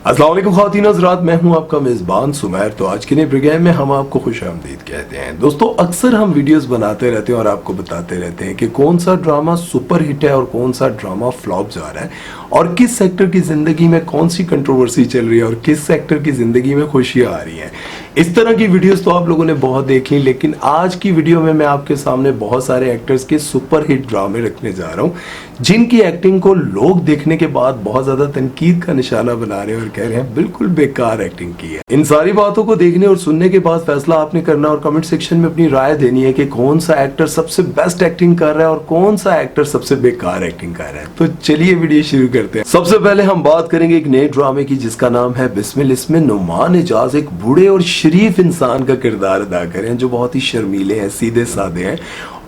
अस्सलाम वालेकुम ख़वातीन हज़रात, मैं हूं आपका मेज़बान सुमैर। तो आज के नए प्रोग्राम में हम आपको खुशामदीद कहते हैं। दोस्तों, अक्सर हम वीडियोस बनाते रहते हैं और आपको बताते रहते हैं कि कौन सा ड्रामा सुपर हिट है और कौन सा ड्रामा फ्लॉप जा रहा है, और किस सेक्टर की ज़िंदगी में कौन सी कंट्रोवर्सी चल रही है और किस सेक्टर की ज़िंदगी में खुशियाँ आ रही हैं। इस तरह की वीडियोस तो आप लोगों ने बहुत देखी, लेकिन आज की वीडियो में मैं आपके सामने बहुत सारे एक्टर्स के सुपर हिट ड्रामे रखने जा रहा हूँ, जिनकी एक्टिंग को लोग देखने के बाद बहुत ज़्यादा तनकीद का निशाना बना रहे हैं और कह रहे हैं बिल्कुल बेकार एक्टिंग की है। इन सारी बातों को देखने और सुनने के बाद फैसला आपने करना और कमेंट सेक्शन में अपनी राय देनी है कि कौन सा एक्टर सबसे बेस्ट एक्टिंग कर रहा है और कौन सा एक्टर सबसे बेकार एक्टिंग कर रहा है। तो चलिए वीडियो शुरू करते हैं। सबसे पहले हम बात करेंगे एक नए ड्रामे की जिसका नाम है बिस्मिल। इसमें नुमान एजाज एक बूढ़े और शरीफ इंसान का किरदार अदा कर रहे हैं जो बहुत ही शर्मीले हैं, सीधे साधे हैं,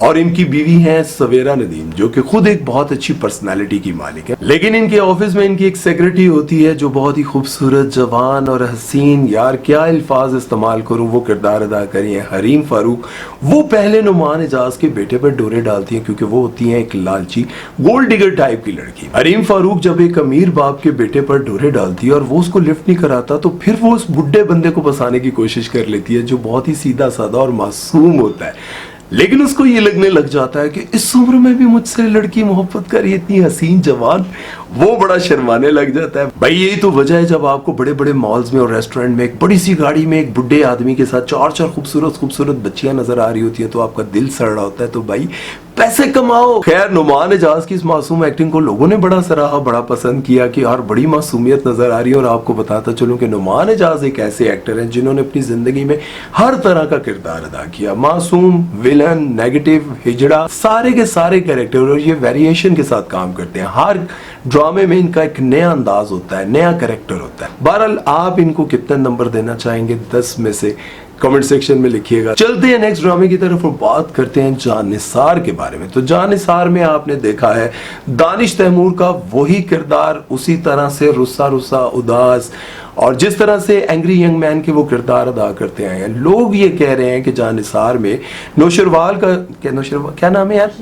और इनकी बीवी है सवेरा नदीम जो कि खुद एक बहुत अच्छी पर्सनालिटी की मालिक है। लेकिन इनके ऑफिस में इनकी एक सेक्रेटरी होती है जो बहुत ही खूबसूरत, जवान और हसीन, यार क्या अल्फाज इस्तेमाल करूं, वो किरदार अदा करी है हरीम फारूक। वो पहले नुमान एजाज के बेटे पर डोरे डालती हैं क्योंकि वो होती है एक लालची गोल्ड डिगर टाइप की लड़की। हरीम फारूक जब एक अमीर बाप के बेटे पर डोरे डालती है और वो उसको लिफ्ट नहीं कराता, तो फिर वो उस बुढ़े बंदे को फंसाने की कोशिश कर लेती है जो बहुत ही सीधा साधा और मासूम होता है। लेकिन उसको ये लगने लग जाता है कि इस उम्र में भी मुझसे लड़की मोहब्बत कर रही है, इतनी हसीन जवान। वो बड़ा शर्माने लग जाता है। भाई यही तो वजह है जब आपको बड़े बड़े मॉल्स में और रेस्टोरेंट में एक बड़ी सी गाड़ी में एक बुढ़े आदमी के साथ चार चार खूबसूरत खूबसूरत बच्चियां नजर आ रही होती है तो आपका दिल सड़ रहा होता है। तो भाई पैसे कमाओ। खैर, नुमान एजाज की इस मासूम एक्टिंग को लोगों ने बड़ा सराहा, बड़ा पसंद किया कि यार बड़ी मासूमियत नजर आ रही है। और आपको बताता चलूं कि नुमान एजाज एक ऐसे एक्टर हैं जिन्होंने अपनी जिंदगी में हर तरह का किरदार अदा किया। मासूम, विलन, नेगेटिव, हिजड़ा, सारे के सारे कैरेक्टर, और ये वेरिएशन के साथ काम करते हैं। हर ड्रामे में इनका एक नया अंदाज होता है, नया कैरेक्टर होता है। बहरहाल आप इनको कितने नंबर देना चाहेंगे 10 में से कमेंट सेक्शन में लिखिएगा। चलते हैं नेक्स्ट ड्रामे की तरफ और बात करते हैं जान निसार के बारे में। तो जान निसार में आपने देखा है दानिश तैमूर का वही किरदार, उसी तरह से रुस्सा रुस्सा, उदास, और जिस तरह से एंग्री यंग मैन के वो किरदार अदा करते हैं। लोग ये कह रहे हैं कि जान निसार में नौशरवाल का क्या नाम है यार,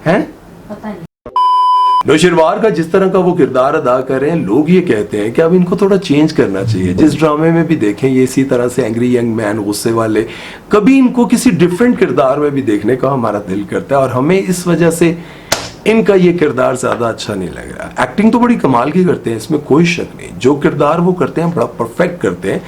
हैं पता नहीं, नौशरवाल का जिस तरह का वो किरदार अदा कर रहे हैं, लोग ये कहते हैं कि अब इनको थोड़ा चेंज करना चाहिए। जिस ड्रामे में भी देखें ये इसी तरह से एंग्री यंग मैन, गुस्से वाले, कभी इनको किसी डिफरेंट किरदार में भी देखने का हमारा दिल करता है और हमें इस वजह से इनका ये किरदार ज्यादा अच्छा नहीं लग रहा। एक्टिंग तो बड़ी कमाल की करते हैं, इसमें कोई शक नहीं, जो किरदार वो करते हैं बड़ा परफेक्ट करते हैं,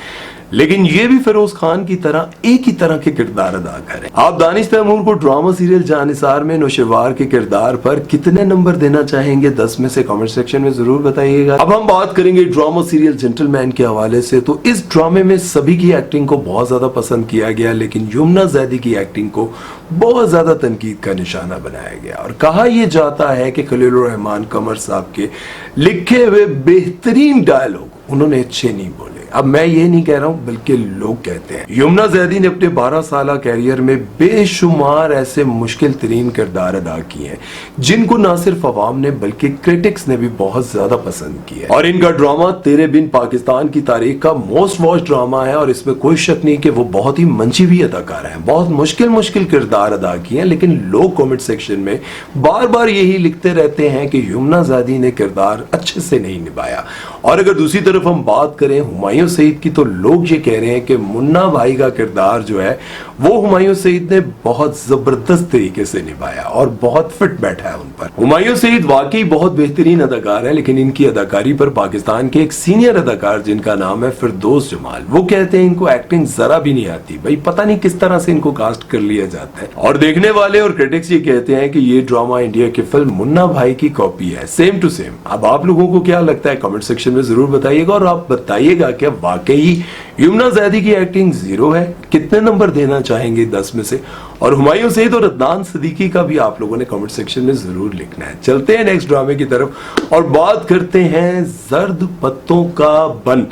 लेकिन ये भी फिरोज खान की तरह एक ही तरह के किरदार अदा करें। आप दानिश तैमूर को ड्रामा सीरियल जान निसार में नौशरवाल के किरदार पर कितने नंबर देना चाहेंगे 10 में से कमेंट सेक्शन में जरूर बताइएगा। अब हम बात करेंगे ड्रामा सीरियल जेंटलमैन के हवाले से। तो इस ड्रामे में सभी की एक्टिंग को बहुत ज्यादा पसंद किया गया, लेकिन यमुना जैदी की एक्टिंग को बहुत ज्यादा तनकीद का निशाना बनाया गया और कहा यह जाता है कि खलीलुर रहमान कमर साहब के लिखे हुए बेहतरीन डायलॉग उन्होंने अच्छे नहीं बोले। अब मैं ये नहीं कह रहा हूं, बल्कि लोग कहते हैं। यमुना जैदी ने अपने 12 साल कैरियर में बेशुमार ऐसे मुश्किल तरीन किरदार अदा किए हैं जिनको ना सिर्फ अवाम ने बल्कि क्रिटिक्स ने भी बहुत ज्यादा पसंद किया है। और इनका ड्रामा तेरे बिन पाकिस्तान की तारीख का मोस्ट वॉच ड्रामा है और इसमें कोई शक नहीं कि वो बहुत ही मंची भी अदाकार है। बहुत मुश्किल मुश्किल किरदार अदा किए हैं, लेकिन लोग कमेंट सेक्शन में बार बार यही लिखते रहते हैं कि यमुना जैदी ने किरदार अच्छे से नहीं निभाया। और अगर दूसरी तरफ हम बात करें हुमायूं सईद की, तो लोग ये कह रहे हैं कि मुन्ना भाई का किरदार जो है वो हुमायूं सईद ने बहुत जबरदस्त तरीके से निभाया और बहुत फिट बैठा है उन पर। हुमायूं सईद वाकई बहुत बेहतरीन अदाकार है, लेकिन इनकी अदाकारी पर पाकिस्तान के एक सीनियर अदाकार जिनका नाम है फिरदौस जमाल, वो कहते हैं इनको एक्टिंग जरा भी नहीं आती। भाई पता नहीं किस तरह से इनको कास्ट कर लिया जाता है। और देखने वाले और क्रिटिक्स ये कहते हैं कि ये ड्रामा इंडिया की फिल्म मुन्ना भाई की कॉपी है, सेम टू सेम। अब आप लोगों को क्या लगता है कमेंट सेक्शन में जरूर बताइएगा और आप बताइएगा कि वाकई यमुना जैदी की एक्टिंग 0 है, कितने नंबर देना चाहेंगे 10 में से। और हुमायूं सईद और अदनान सदीकी का भी आप लोगों ने कमेंट सेक्शन में जरूर लिखना है। चलते हैं नेक्स्ट ड्रामे की तरफ और बात करते हैं जर्द पत्तों का बन।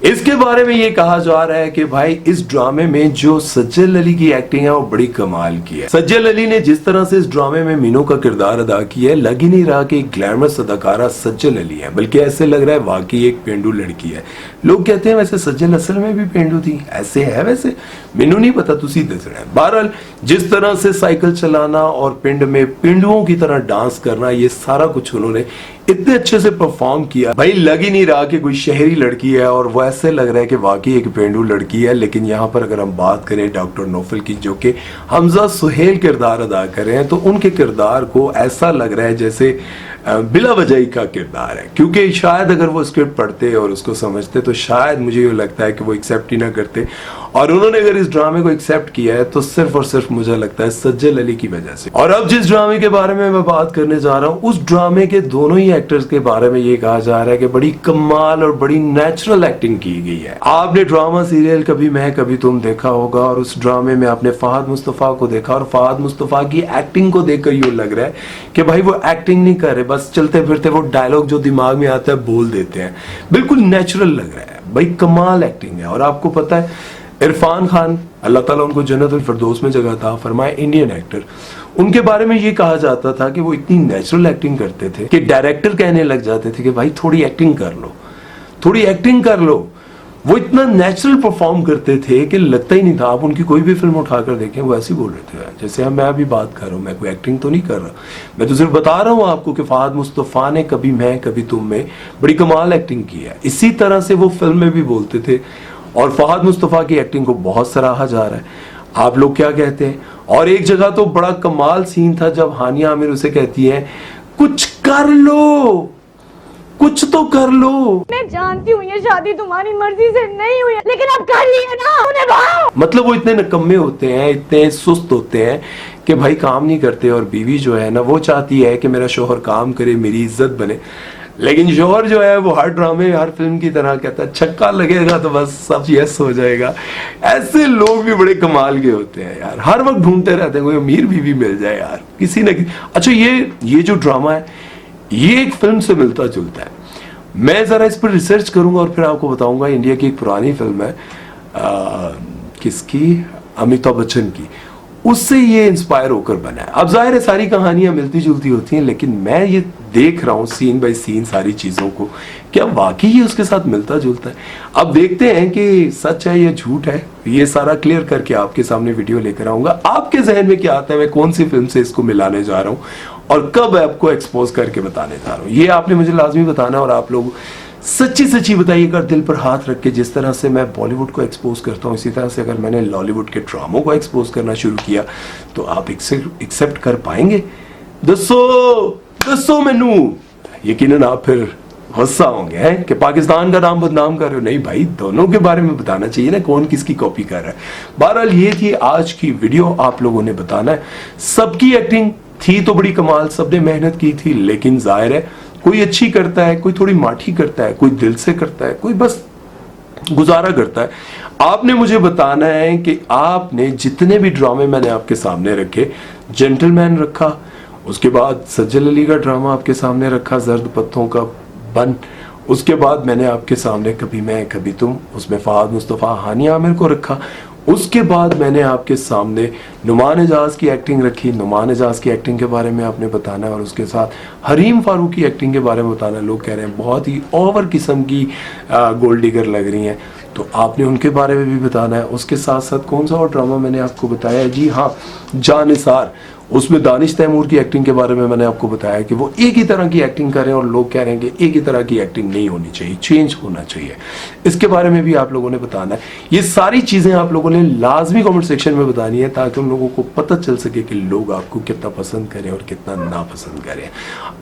इसके बारे में ये कहा जा रहा है कि भाई इस ड्रामे में जो सज्जल अली की एक्टिंग है वो बड़ी कमाल की है। सज्जल अली ने जिस तरह से इस ड्रामे में मीनू का किरदार अदा किया है, लग ही नहीं रहा कि एक ग्लैमरस अदाकारा सज्जल अली है, बल्कि ऐसे लग रहा है वाकई एक पेंडू लड़की है। लोग कहते हैं वैसे सज्जल असल में भी पेंडू थी, ऐसे है वैसे मैनू नहीं पता, तुसी दसना है। बहरहाल जिस तरह से साइकिल चलाना और पिंड में पेंडुओं की तरह डांस करना, ये सारा कुछ उन्होंने इतने अच्छे से परफॉर्म किया, भाई लग ही नहीं रहा कि कोई शहरी लड़की है, और वो ऐसे लग रहा है कि वाकई एक पेंडू लड़की है। लेकिन यहाँ पर अगर हम बात करें डॉक्टर नौफल की, जो कि हमजा सुहेल किरदार अदा कर रहे हैं, तो उनके किरदार को ऐसा लग रहा है जैसे बिला वजह का किरदार है, क्योंकि शायद अगर वो स्क्रिप्ट पढ़ते और उसको समझते तो शायद मुझे ये लगता है कि वो एक्सेप्ट ही ना करते। और उन्होंने अगर इस ड्रामे को एक्सेप्ट किया है तो सिर्फ और सिर्फ मुझे लगता है सज्जल अली की वजह से। और अब जिस ड्रामे के बारे में मैं बात करने जा रहा हूँ, उस ड्रामे के दोनों ही एक्टर्स के बारे में ये कहा जा रहा है कि बड़ी कमाल और बड़ी नेचुरल एक्टिंग की गई है। आपने ड्रामा सीरियल कभी मैं कभी तुम देखा होगा, और उस ड्रामे में आपने फहद मुस्तफा को देखा, और फहद मुस्तफा की एक्टिंग को देखकर यूं लग रहा है कि भाई वो एक्टिंग नहीं कर रहे, बस चलते फिरते वो डायलॉग जो दिमाग में आता है बोल देते हैं, बिल्कुल नेचुरल लग रहा है। भाई कमाल एक्टिंग है। और आपको पता है इरफान खान, अल्लाह ताला उनको जन्नतुल फिरदौस में जगह था फरमाए, इंडियन एक्टर, उनके बारे में ये कहा जाता था कि वो इतनी नेचुरल एक्टिंग करते थे कि डायरेक्टर कहने लग जाते थे कि भाई थोड़ी एक्टिंग कर लो, थोड़ी एक्टिंग कर लो। वो इतना नेचुरल परफॉर्म करते थे कि लगता ही नहीं था, आप उनकी कोई भी फिल्म उठाकर देखें वो ऐसे ही बोल रहे थे जैसे मैं अभी बात कर रहा हूँ, मैं कोई एक्टिंग तो नहीं कर रहा, मैं तो सिर्फ बता रहा हूँ आपको कि फहद मुस्तफा ने कभी मैं कभी तुम में बड़ी कमाल एक्टिंग की है। इसी तरह से वो फिल्म में भी बोलते थे, और फहद मुस्तफा की एक्टिंग को बहुत सराहा जा रहा है। आप लोग क्या कहते हैं? और एक जगह तो बड़ा कमाल सीन था जब हानिया आमिर उसे कहती है कुछ कर लो, कुछ तो कर लो। मैं जानती हूँ ये शादी तुम्हारी मर्जी से नहीं हुई है, लेकिन अब कर ली है ना, उन्हें भाव। मतलब वो इतने निकम्मे होते हैं, इतने सुस्त होते हैं कि भाई काम नहीं करते, और बीवी जो है ना वो चाहती है कि मेरा शोहर काम करे, मेरी इज्जत बने। लेकिन शोहर जो है वो हर ड्रामे हर फिल्म की तरह कहता है छक्का लगेगा तो बस सब यस हो जाएगा। ऐसे लोग भी बड़े कमाल के होते हैं यार, हर वक्त ढूंढते रहते हैं कोई अमीर बीवी मिल जाए यार, किसी न किसी। अच्छा ये जो ड्रामा है ये एक फिल्म से मिलता जुलता है। मैं जरा इस पर रिसर्च करूंगा और फिर आपको बताऊंगा। इंडिया की एक पुरानी फिल्म है, किसकी, अमिताभ बच्चन की, उससे ये इंस्पायर होकर बना है। अब जाहिर है सारी कहानियां मिलती जुलती होती हैं, लेकिन मैं ये देख रहा हूँ सीन बाय सीन सारी चीजों को, क्या वाकई ये उसके साथ मिलता जुलता है। अब देखते हैं कि सच है या झूठ है, ये सारा क्लियर करके आपके सामने वीडियो लेकर आऊंगा। आपके जहन में क्या आता है, मैं कौन सी फिल्म से इसको मिलाने जा रहा हूँ और कब आपको एक्सपोज करके बताने जा रहा हूँ, ये आपने मुझे लाजमी बताना। और आप लोग सच्ची सच्ची बताइएगा दिल पर हाथ रख के, जिस तरह से मैं बॉलीवुड को एक्सपोज करता हूँ, इसी तरह से अगर मैंने लॉलीवुड के ड्रामों को एक्सपोज करना शुरू किया तो आप एक्सेप्ट कर पाएंगे? दसो मैनू। यकीनन आप फिर गुस्सा होंगे हैं कि पाकिस्तान का नाम बदनाम कर रहे हो। नहीं भाई, दोनों के बारे में बताना चाहिए ना, कौन किसकी कॉपी कर रहा है। बहरहाल ये थी आज की वीडियो, आप लोगों ने बताना है। सबकी एक्टिंग थी तो बड़ी कमाल, सबने मेहनत की थी, लेकिन जाहिर है कोई अच्छी करता है, कोई थोड़ी माठी करता है, कोई दिल से करता है, कोई बस गुजारा करता है। आपने मुझे बताना है कि आपने जितने भी ड्रामे मैंने आपके सामने रखे, जेंटलमैन रखा, उसके बाद सज्जल अली का ड्रामा आपके सामने रखा, जर्द पत्तों का बन, उसके बाद मैंने आपके सामने कभी मैं कभी तुम, उसमें फहद मुस्तफा हानिया आमिर को रखा, उसके बाद मैंने आपके सामने नुमान एजाज की एक्टिंग रखी, नुमान एजाज की एक्टिंग के बारे में आपने बताना है, और उसके साथ हरीम फारूक की एक्टिंग के बारे में बताना है। लोग कह रहे हैं बहुत ही ओवर किस्म की गोल्ड डिगर लग रही हैं, तो आपने उनके बारे में भी बताना है। उसके साथ साथ कौन सा और ड्रामा मैंने आपको बताया है, जी हाँ, जानिसार, उसमें दानिश तैमूर की एक्टिंग के बारे में मैंने आपको बताया कि वो एक ही तरह की एक्टिंग कर रहे हैं और लोग कह रहे हैं कि एक ही तरह की एक्टिंग नहीं होनी चाहिए, चेंज होना चाहिए। इसके बारे में भी आप लोगों ने बताना है। ये सारी चीजें आप लोगों ने लाजमी कमेंट सेक्शन में बतानी है, ताकि उन लोगों को पता चल सके कि लोग आपको कितना पसंद करें और कितना नापसंद करें।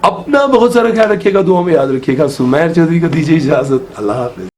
अपना बहुत सारा ख्याल रखिएगा, दुआ में याद रखिएगा। सुमैर चौधरी को दीजिए इजाजत, अल्लाह हाफिज।